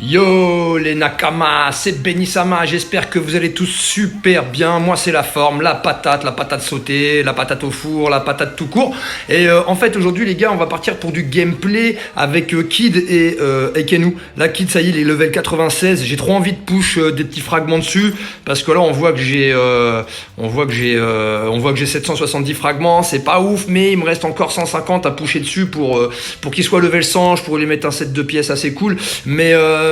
Yo les Nakama, c'est Benisama, j'espère que vous allez tous super bien. Moi c'est la forme, la patate sautée, la patate au four, la patate tout court. Et en fait aujourd'hui les gars on va partir pour du gameplay avec Kid et Kenou. Là Kid ça y est il est level 96, j'ai trop envie de push des petits fragments dessus. Parce que là on voit que j'ai 770 fragments, c'est pas ouf mais il me reste encore 150 à pusher dessus pour qu'il soit level 100, je pourrais lui mettre un set de pièces assez cool.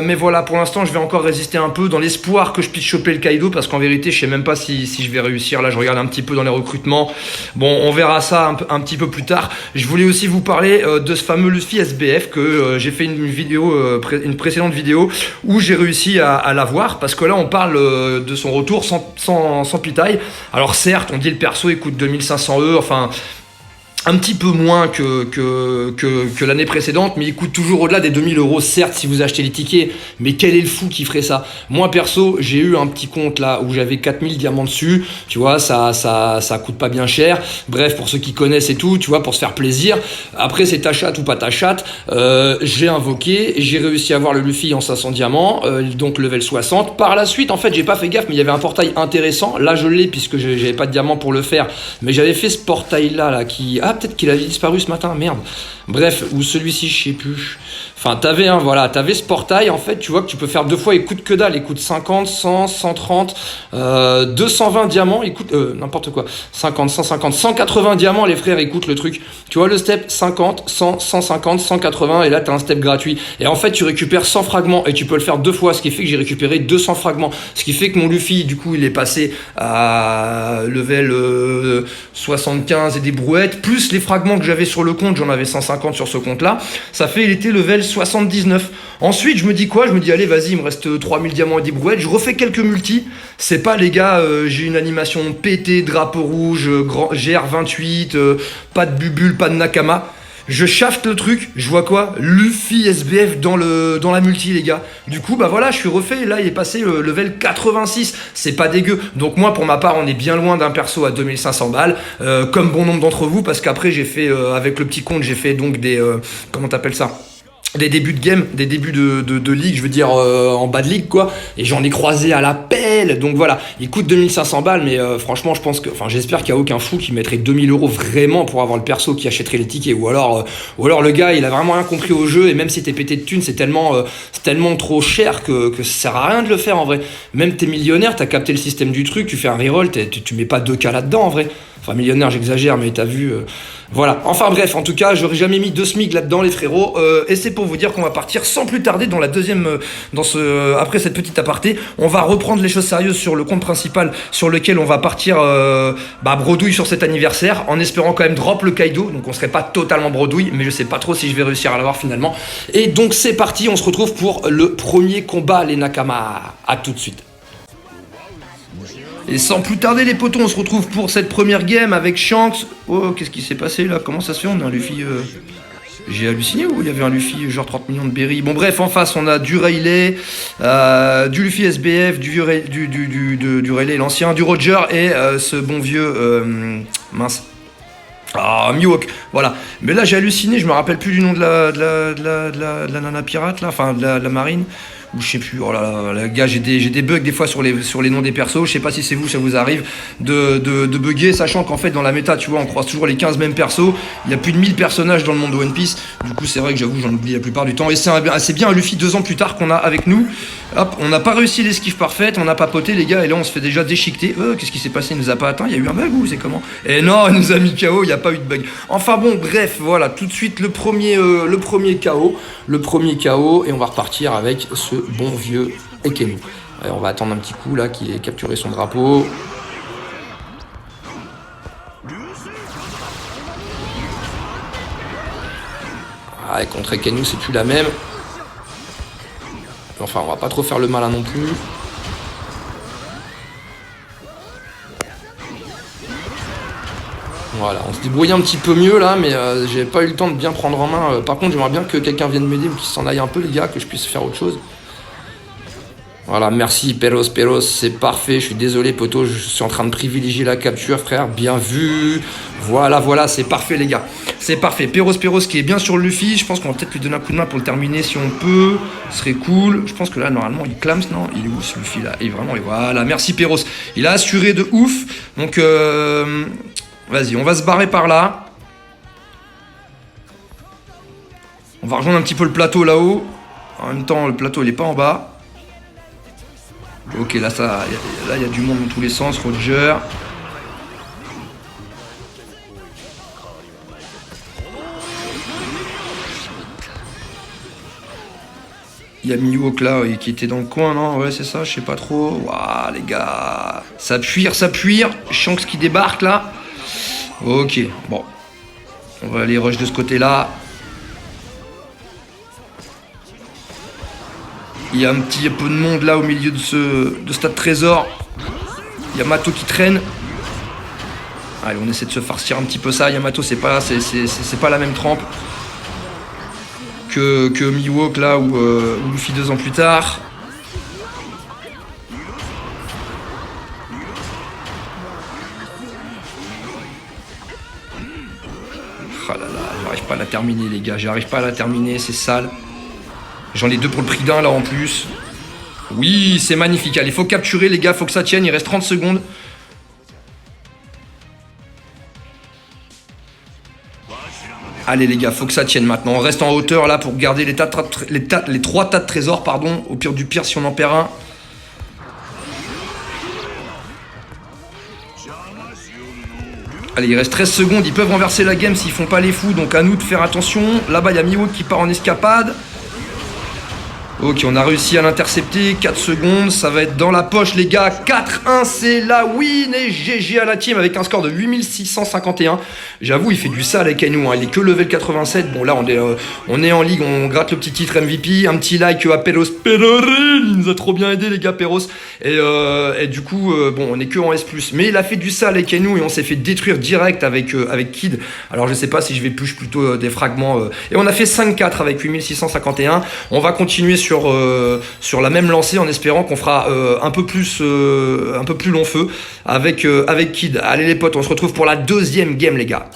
Mais voilà, pour l'instant, je vais encore résister un peu dans l'espoir que je puisse choper le Kaido parce qu'en vérité, je sais même pas si je vais réussir. Là, je regarde un petit peu dans les recrutements. Bon, on verra ça un petit peu plus tard. Je voulais aussi vous parler de ce fameux Luffy SBF que j'ai fait une précédente vidéo où j'ai réussi à l'avoir parce que là, on parle de son retour sans pitaille. Alors certes, on dit le perso il coûte 2500 E, enfin un petit peu moins que l'année précédente, mais il coûte toujours au-delà des 2000 euros, certes, si vous achetez les tickets. Mais quel est le fou qui ferait ça? Moi, perso, j'ai eu un petit compte là où j'avais 4000 diamants dessus. Tu vois, ça coûte pas bien cher. Bref, pour ceux qui connaissent et tout, tu vois, pour se faire plaisir. Après, c'est ta chatte ou pas ta chatte. J'ai invoqué, j'ai réussi à avoir le Luffy en 500 diamants, donc level 60. Par la suite, en fait, j'ai pas fait gaffe, mais il y avait un portail intéressant. Là, je l'ai puisque j'avais pas de diamants pour le faire. Mais j'avais fait ce portail-là, qui... Ah, peut-être qu'il avait disparu ce matin, merde. Bref, ou celui-ci, je sais plus. Enfin, t'avais ce portail, en fait, tu vois que tu peux faire deux fois, il coûte que dalle, il coûte 50, 100, 130, 220 diamants, il coûte, n'importe quoi, 50, 150, 180 diamants, les frères, il coûte le truc. Tu vois le step, 50, 100, 150, 180, et là, t'as un step gratuit. Et en fait, tu récupères 100 fragments, et tu peux le faire deux fois, ce qui fait que j'ai récupéré 200 fragments. Ce qui fait que mon Luffy, du coup, il est passé à level 75 et des brouettes, plus les fragments que j'avais sur le compte, j'en avais 150 sur ce compte-là, ça fait, il était level 79. Ensuite, je me dis quoi? Je me dis, allez, vas-y, il me reste 3000 diamants et des brouettes. Je refais quelques multis. C'est pas, les gars, j'ai une animation pété, drapeau rouge, GR28, pas de bubule, pas de Nakama. Je shafte le truc, je vois quoi? Luffy SBF dans la multi, les gars. Du coup, bah voilà, je suis refait. Là, il est passé level 86. C'est pas dégueu. Donc moi, pour ma part, on est bien loin d'un perso à 2500 balles. Comme bon nombre d'entre vous, parce qu'après, j'ai fait, avec le petit compte, j'ai fait donc des... comment t'appelles ça? Des débuts de game, des débuts de ligue, je veux dire en bas de ligue quoi, et j'en ai croisé à la pelle, donc voilà, il coûte 2500 balles, mais franchement je pense que, enfin j'espère qu'il n'y a aucun fou qui mettrait 2000 euros vraiment pour avoir le perso qui achèterait les tickets, ou alors le gars il a vraiment rien compris au jeu, et même si t'es pété de thunes, c'est tellement trop cher que ça sert à rien de le faire en vrai. Même t'es millionnaire, t'as capté le système du truc, tu fais un reroll, tu mets pas 2K là-dedans en vrai. Enfin, millionnaire, j'exagère, mais t'as vu... voilà. Enfin bref, en tout cas, j'aurais jamais mis 2 SMIC là-dedans, les frérots. Et c'est pour vous dire qu'on va partir sans plus tarder dans la deuxième... après cette petite aparté, on va reprendre les choses sérieuses sur le compte principal sur lequel on va partir bredouille sur cet anniversaire, en espérant quand même drop le Kaido. Donc on serait pas totalement bredouille, mais je sais pas trop si je vais réussir à l'avoir finalement. Et donc c'est parti, on se retrouve pour le premier combat, les Nakama. À tout de suite. Et sans plus tarder les potos, on se retrouve pour cette première game avec Shanks. Oh, qu'est-ce qui s'est passé là? Comment ça se fait? On a un Luffy... J'ai halluciné ou il y avait un Luffy genre 30 millions de berries? Bon bref, en face on a du Rayleigh, du Luffy SBF, du Rayleigh l'ancien, du Roger et ce bon vieux... mince. Ah, Mihawk, voilà. Mais là j'ai halluciné, je me rappelle plus du nom de la nana pirate là, enfin de la marine. Ou je sais plus, oh là là, gars, j'ai des bugs des fois sur les noms des persos, je sais pas si c'est vous, ça vous arrive de bugger, sachant qu'en fait dans la méta, tu vois, on croise toujours les 15 mêmes persos, il y a plus de 1000 personnages dans le monde de One Piece, du coup c'est vrai que j'avoue, j'en oublie la plupart du temps, et c'est bien un Luffy 2 ans plus tard qu'on a avec nous. Hop, on n'a pas réussi l'esquive parfaite, on a papoté les gars, et là on se fait déjà déchiqueter. Qu'est-ce qui s'est passé? Il nous a pas atteint, il y a eu un bug ou c'est comment? Et non, il nous a mis KO, il n'y a pas eu de bug. Enfin bon, bref, voilà, tout de suite le premier KO, et on va repartir avec ce bon vieux Ekenu. Ouais, on va attendre un petit coup là qu'il ait capturé son drapeau. Ouais, contre Ekenu c'est plus la même. Enfin on va pas trop faire le malin non plus. Voilà, on se débrouille un petit peu mieux là, mais j'ai pas eu le temps de bien prendre en main. Par contre j'aimerais bien que quelqu'un vienne m'aider ou qu'il s'en aille un peu les gars, que je puisse faire autre chose. Voilà, merci Perros, c'est parfait. Je suis désolé, poto, je suis en train de privilégier la capture, frère. Bien vu. Voilà, c'est parfait, les gars. C'est parfait. Perros qui est bien sur Luffy. Je pense qu'on va peut-être lui donner un coup de main pour le terminer si on peut. Ce serait cool. Je pense que là, normalement, il clams, non? Il est où ce Luffy là? Et vraiment, et voilà, merci Perros. Il a assuré de ouf. Donc, vas-y, on va se barrer par là. On va rejoindre un petit peu le plateau là-haut. En même temps, le plateau, il est pas en bas. Ok, là, il y a du monde dans tous les sens. Roger. Il y a Mihawk là qui était dans le coin, non? Ouais, c'est ça, je sais pas trop. Waouh, les gars. Ça puire. Shanks qui débarque là. Ok, bon. On va aller rush de ce côté-là. Il y a un petit peu de monde là au milieu de stade trésor. Il y a Mato qui traîne. Allez, on essaie de se farcir un petit peu ça. Yamato, c'est pas la même trempe que Mihawk là ou Luffy 2 ans plus tard. Oh là là, j'arrive pas à la terminer les gars, c'est sale. J'en ai 2 pour le prix d'un là en plus. Oui, c'est magnifique. Allez, faut capturer les gars, faut que ça tienne. Il reste 30 secondes. Allez les gars, faut que ça tienne maintenant. On reste en hauteur là pour garder les 3 tas de trésors, pardon. Au pire du pire si on en perd un. Allez, il reste 13 secondes. Ils peuvent renverser la game s'ils font pas les fous. Donc à nous de faire attention. Là-bas, il y a Mihawk qui part en escapade. Ok, on a réussi à l'intercepter, 4 secondes, ça va être dans la poche les gars, 4-1, c'est la win et GG à la team avec un score de 8651. J'avoue, il fait du sale avec nous, hein. Il est que level 87, bon là on est en ligue, on gratte le petit titre MVP, un petit like à Perros Pererin, il nous a trop bien aidé les gars Perros, et du coup, bon on est que en S+, mais il a fait du sale avec nous et on s'est fait détruire direct avec Kid, alors je sais pas si je vais push plutôt des fragments, et on a fait 5-4 avec 8651, on va continuer sur la même lancée en espérant qu'on fera un peu plus long feu avec Kid. Allez les potes, on se retrouve pour la deuxième game les gars.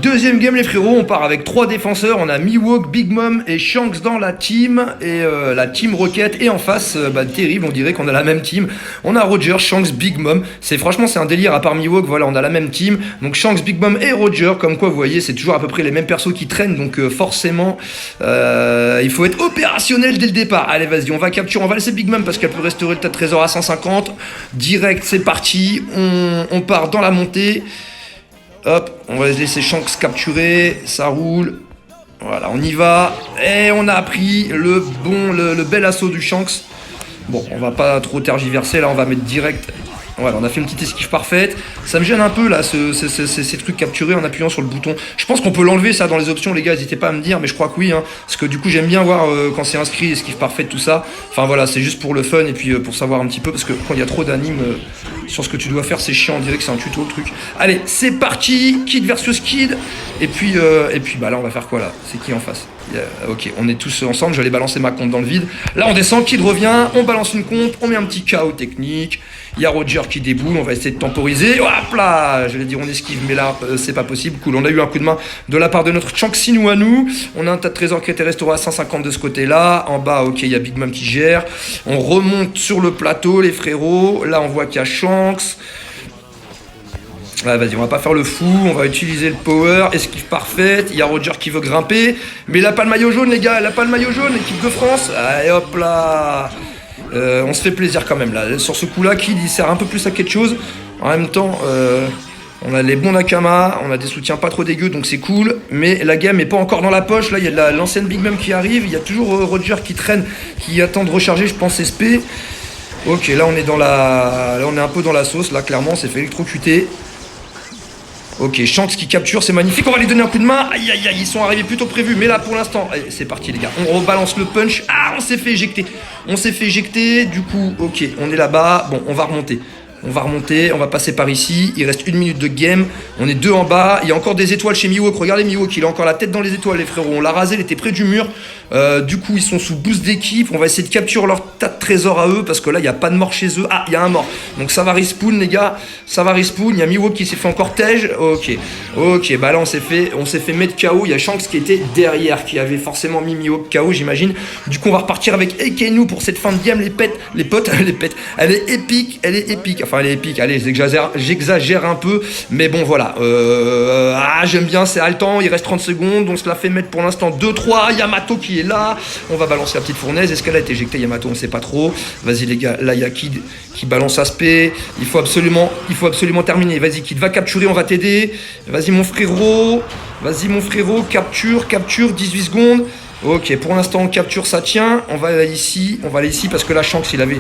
Deuxième game les frérots, on part avec 3 défenseurs, on a Mihawk, Big Mom et Shanks dans la team, et la team Rocket, et en face, terrible, on dirait qu'on a la même team, on a Roger, Shanks, Big Mom, franchement c'est un délire, à part Mihawk, voilà on a la même team, donc Shanks, Big Mom et Roger, comme quoi vous voyez c'est toujours à peu près les mêmes persos qui traînent, donc forcément il faut être opérationnel dès le départ. Allez vas-y, on va capturer, on va laisser Big Mom parce qu'elle peut restaurer le tas de trésors à 150, direct c'est parti, on part dans la montée. Hop, on va laisser Shanks capturer, ça roule. Voilà, on y va. Et on a pris le bel assaut du Shanks. Bon, on va pas trop tergiverser, là on va mettre direct. Voilà, on a fait une petite esquive parfaite. Ça me gêne un peu là, ces trucs capturés en appuyant sur le bouton. Je pense qu'on peut l'enlever ça dans les options, les gars, n'hésitez pas à me dire, mais je crois que oui, hein, parce que du coup j'aime bien voir quand c'est inscrit, esquive parfaite, tout ça. Enfin voilà, c'est juste pour le fun et puis pour savoir un petit peu, parce que quand il y a trop d'animes sur ce que tu dois faire, c'est chiant, on dirait que c'est un tuto le truc. Allez, c'est parti, Kid versus Kid. Et puis bah là on va faire quoi là? C'est qui en face? Ok, on est tous ensemble, j'allais balancer ma compte dans le vide. Là on descend, Kid revient, on balance une compte, on met un petit KO technique. Il y a Roger qui déboule, on va essayer de temporiser. Hop là, je vais dire on esquive, mais là c'est pas possible. Cool, on a eu un coup de main de la part de notre Shanksinou à nous. On a un tas de trésors qui a été restauré à 150 de ce côté-là. En bas, ok, il y a Big Mom qui gère. On remonte sur le plateau, les frérots. Là on voit qu'il y a Shanks. Ah, vas-y, on va pas faire le fou, on va utiliser le power, esquive parfaite, il y a Roger qui veut grimper, mais il a pas le maillot jaune les gars, il a pas le maillot jaune, équipe de France, allez hop là, on se fait plaisir quand même là, sur ce coup là, Kid il sert un peu plus à quelque chose, en même temps, on a les bons Nakama, on a des soutiens pas trop dégueux donc c'est cool, mais la game est pas encore dans la poche, là il y a l'ancienne Big Mom qui arrive, il y a toujours Roger qui traîne, qui attend de recharger je pense SP, ok là on est un peu dans la sauce, là clairement on s'est fait électrocuter. Ok, Shanks qui capture, c'est magnifique, on va lui donner un coup de main, aïe aïe aïe, ils sont arrivés plus tôt prévu, mais là pour l'instant, c'est parti les gars, on rebalance le punch, ah on s'est fait éjecter, du coup, ok, on est là-bas, bon, on va remonter, On va remonter, on va passer par ici. Il reste 1 minute de game. On est 2 en bas. Il y a encore des étoiles chez Mihawk. Regardez Mihawk, il a encore la tête dans les étoiles, les frérots. On l'a rasé, il était près du mur. Du coup, ils sont sous boost d'équipe. On va essayer de capturer leur tas de trésors à eux parce que là, il n'y a pas de mort chez eux. Ah, il y a un mort. Donc ça va respawn, les gars. Ça va respawn. Il y a Mihawk qui s'est fait encore tège. Ok, bah là, on s'est fait mettre KO. Il y a Shanks qui était derrière, qui avait forcément mis Mihawk KO, j'imagine. Du coup, on va repartir avec Ekenu pour cette fin de game, les potes. Elle est épique. Enfin, elle est épique. Allez, j'exagère un peu. Mais bon, voilà. J'aime bien, c'est haletant. Il reste 30 secondes. On se la fait mettre pour l'instant 2-3. Yamato qui est là. On va balancer la petite fournaise. Est-ce qu'elle a été éjectée, Yamato? On sait pas trop. Vas-y, les gars. Là, il y a Kid qui balance aspect. Il faut absolument terminer. Vas-y, Kid, va capturer. On va t'aider. Vas-y, mon frérot. Capture. 18 secondes. Ok, pour l'instant, on capture, ça tient. On va aller ici parce que la Shanks, il avait...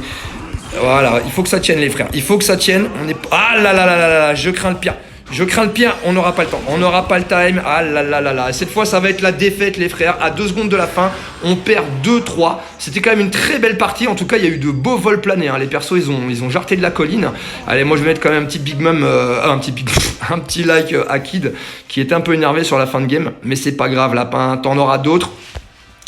Voilà, il faut que ça tienne, les frères. Il faut que ça tienne. Ah là là là là là, je crains le pire. On n'aura pas le temps. On n'aura pas le time. Ah là là là là. Cette fois, ça va être la défaite, les frères. À 2 secondes de la fin, on perd 2-3. C'était quand même une très belle partie. En tout cas, il y a eu de beaux vols planés. Les persos, ils ont jarté de la colline. Allez, moi, je vais mettre quand même un petit big mum, un petit like à Kid qui était un peu énervé sur la fin de game. Mais c'est pas grave, lapin. T'en auras d'autres.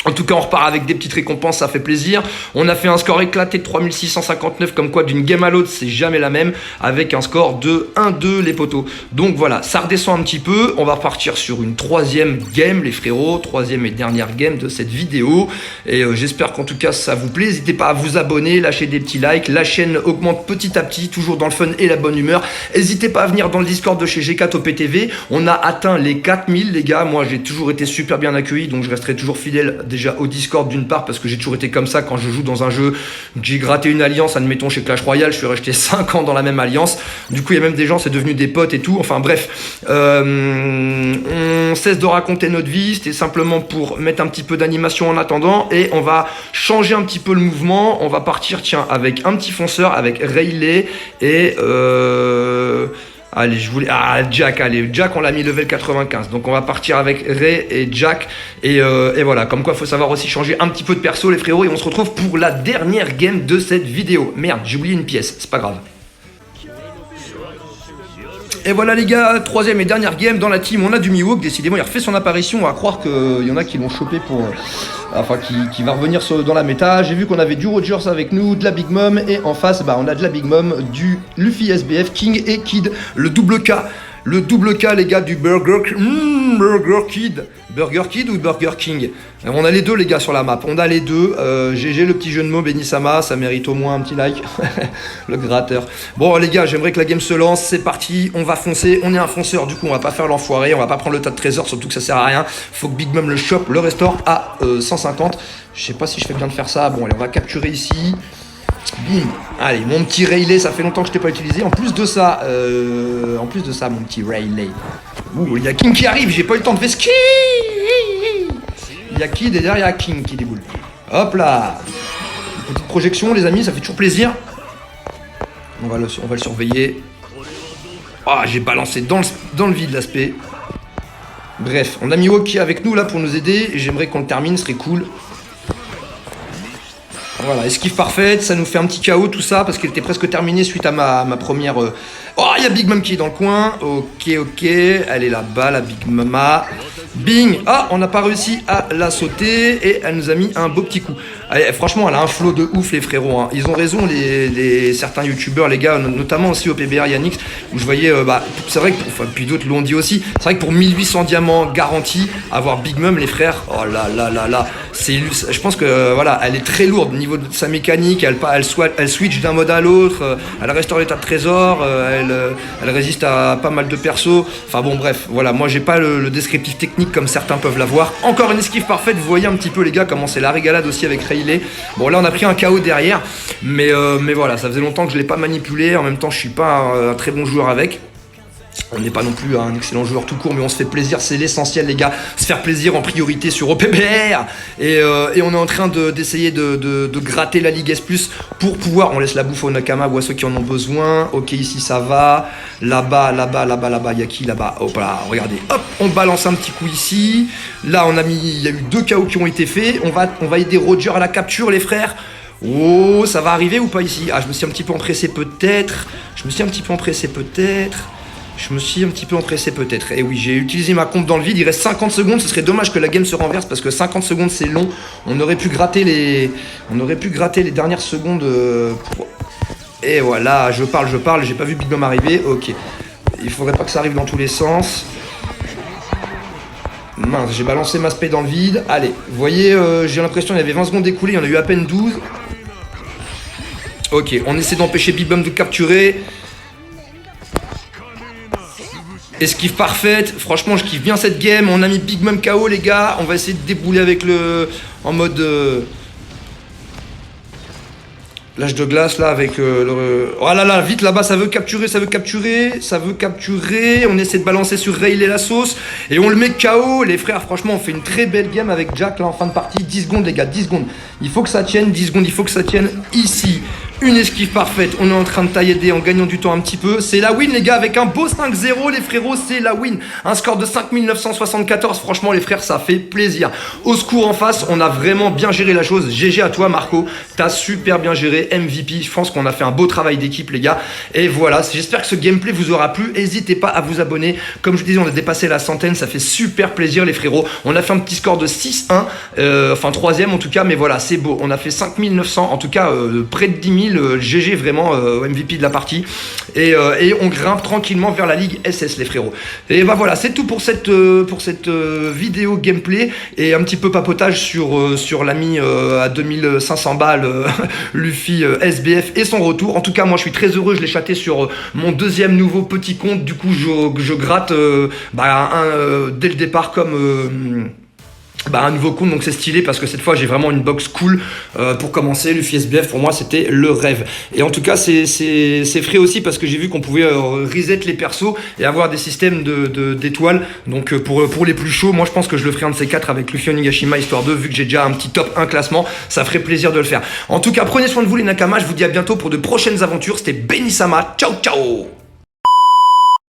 En tout cas, on repart avec des petites récompenses, ça fait plaisir. On a fait un score éclaté de 3659, comme quoi d'une game à l'autre, c'est jamais la même, avec un score de 1-2 les potos. Donc voilà, ça redescend un petit peu. On va repartir sur une 3e game, les frérots, 3e et dernière game de cette vidéo. Et j'espère qu'en tout cas, ça vous plaît. N'hésitez pas à vous abonner, lâcher des petits likes. La chaîne augmente petit à petit, toujours dans le fun et la bonne humeur. N'hésitez pas à venir dans le Discord de chez G4OPTV. On a atteint les 4000, les gars. Moi, j'ai toujours été super bien accueilli, donc je resterai toujours fidèle déjà au Discord d'une part parce que j'ai toujours été comme ça quand je joue dans un jeu. J'ai gratté une alliance, admettons chez Clash Royale, je suis resté 5 ans dans la même alliance. Du coup, il y a même des gens, c'est devenu des potes et tout. Enfin bref, on cesse de raconter notre vie. C'était simplement pour mettre un petit peu d'animation en attendant et on va changer un petit peu le mouvement. On va partir, tiens, avec un petit fonceur, avec Rayleigh et allez, Jack, on l'a mis level 95. Donc on va partir avec Ray et Jack. Et voilà, comme quoi il faut savoir aussi changer un petit peu de perso, les frérots. Et on se retrouve pour la dernière game de cette vidéo. Merde, j'ai oublié une pièce, c'est pas grave. Et voilà les gars, 3e et dernière game dans la team, on a du Mihawk, décidément il refait son apparition, on va croire qu'il y en a qui l'ont chopé pour... Enfin qui va revenir dans la méta. J'ai vu qu'on avait du Rogers avec nous, de la Big Mom, et en face on a de la Big Mom, du Luffy SBF, King et Kid, le double K. Le double K, les gars, du Burger Kid. Burger Kid ou Burger King? On a les deux, les gars, sur la map. On a les deux. GG, le petit jeu de mots, Benissama. Ça mérite au moins un petit like. Le gratteur. Bon, les gars, j'aimerais que la game se lance. C'est parti. On va foncer. On est un fonceur. Du coup, on va pas faire l'enfoiré. On va pas prendre le tas de trésors. Surtout que ça sert à rien. Faut que Big Mom le chope, le restaure à 150. Je sais pas si je fais bien de faire ça. Bon, allez, on va capturer ici. Bim. Allez, mon petit Rayleigh, ça fait longtemps que je t'ai pas utilisé. En plus de ça, mon petit Rayleigh. Ouh, il y a King qui arrive, j'ai pas eu le temps de faire ski. Il y a Kid et derrière il y a King qui déboule. Hop là. Une petite projection, les amis, ça fait toujours plaisir. On va le surveiller. Ah, j'ai balancé dans le vide l'aspect. Bref, on a Mihawk qui est avec nous là pour nous aider. Et j'aimerais qu'on le termine, ce serait cool. Voilà, esquive parfaite, ça nous fait un petit KO tout ça parce qu'il était presque terminé suite à ma première... Oh, il y a Big Mom qui est dans le coin. Ok, elle est là-bas, la Big Mama. Bing. Ah, on n'a pas réussi à la sauter et elle nous a mis un beau petit coup. Allez, franchement, elle a un flow de ouf, les frérots. Hein. Ils ont raison, certains youtubeurs, les gars, notamment aussi au PBR Yannick, où je voyais, c'est vrai que, puis d'autres l'ont dit aussi, c'est vrai que pour 1800 diamants garantis, avoir Big Mom, les frères, oh là là là là, je pense que, voilà, elle est très lourde au niveau de sa mécanique, elle switch d'un mode à l'autre, elle restaure l'état de trésor, elle résiste à pas mal de persos, enfin bon, bref, voilà, moi j'ai pas le descriptif technique comme certains peuvent l'avoir. Encore une esquive parfaite, vous voyez un petit peu, les gars, comment c'est la régalade aussi avec Rayleigh. Bon, là on a pris un KO derrière, mais voilà, ça faisait longtemps que je l'ai pas manipulé. En même temps, je suis pas un très bon joueur avec. On n'est pas non plus un excellent joueur tout court, mais on se fait plaisir, c'est l'essentiel, les gars. Se faire plaisir en priorité sur OPBR. Et on est en train d'essayer de gratter la Ligue S+, pour pouvoir, on laisse la bouffe aux Nakama ou à ceux qui en ont besoin. Ok, ici ça va. Là-bas, il y a qui là-bas? Hop là, regardez. Hop, on balance un petit coup ici. Là, il y a eu 2 KO qui ont été faits. On va aider Roger à la capture, les frères. Oh, ça va arriver ou pas ici? Ah, je me suis un petit peu empressé peut-être. Je me suis un petit peu empressé peut-être. Et oui, j'ai utilisé ma comp dans le vide. Il reste 50 secondes. Ce serait dommage que la game se renverse parce que 50 secondes c'est long. On aurait pu gratter les dernières secondes. Et voilà, je parle. J'ai pas vu Big Mom arriver. Ok. Il faudrait pas que ça arrive dans tous les sens. Mince, j'ai balancé ma spade dans le vide. Allez, vous voyez, j'ai l'impression qu'il y avait 20 secondes écoulées. Il y en a eu à peine 12. Ok, on essaie d'empêcher Big Mom de capturer. Esquive parfaite, franchement je kiffe bien cette game, on a mis Big Mom KO les gars, on va essayer de débouler avec en mode lâche de glace là avec oh là là, vite là-bas, ça veut capturer, on essaie de balancer sur Rayleigh la sauce et on le met KO les frères, franchement on fait une très belle game avec Jack là en fin de partie, 10 secondes les gars, 10 secondes, il faut que ça tienne, 10 secondes, il faut que ça tienne ici. Une esquive parfaite, on est en train de tailler en gagnant du temps un petit peu. C'est la win les gars, avec un beau 5-0 les frérots, c'est la win. Un score de 5974, franchement les frères ça fait plaisir. Au secours en face, on a vraiment bien géré la chose. GG à toi Marco, t'as super bien géré, MVP. Je pense qu'on a fait un beau travail d'équipe les gars. Et voilà, j'espère que ce gameplay vous aura plu. N'hésitez pas à vous abonner. Comme je disais, on a dépassé la centaine, ça fait super plaisir les frérots. On a fait un petit score de 6-1, enfin 3ème en tout cas, mais voilà, c'est beau. On a fait 5900, en tout cas près de 10 000. GG vraiment MVP de la partie et on grimpe tranquillement vers la Ligue SS les frérots. Et bah voilà, c'est tout pour cette vidéo gameplay et un petit peu papotage sur l'ami à 2500 balles Luffy SBF et son retour. En tout cas moi je suis très heureux, je l'ai chaté sur mon deuxième nouveau petit compte, du coup je gratte dès le départ comme un nouveau compte, donc c'est stylé parce que cette fois j'ai vraiment une box cool pour commencer. Luffy SBF pour moi c'était le rêve, et en tout cas c'est frais aussi parce que j'ai vu qu'on pouvait reset les persos et avoir des systèmes d'étoiles, donc pour les plus chauds, moi je pense que je le ferai un de ces quatre avec Luffy Onigashima histoire de, vu que j'ai déjà un petit top 1 classement, ça ferait plaisir de le faire. En tout cas prenez soin de vous les Nakamas, je vous dis à bientôt pour de prochaines aventures. C'était Benisama, ciao ciao.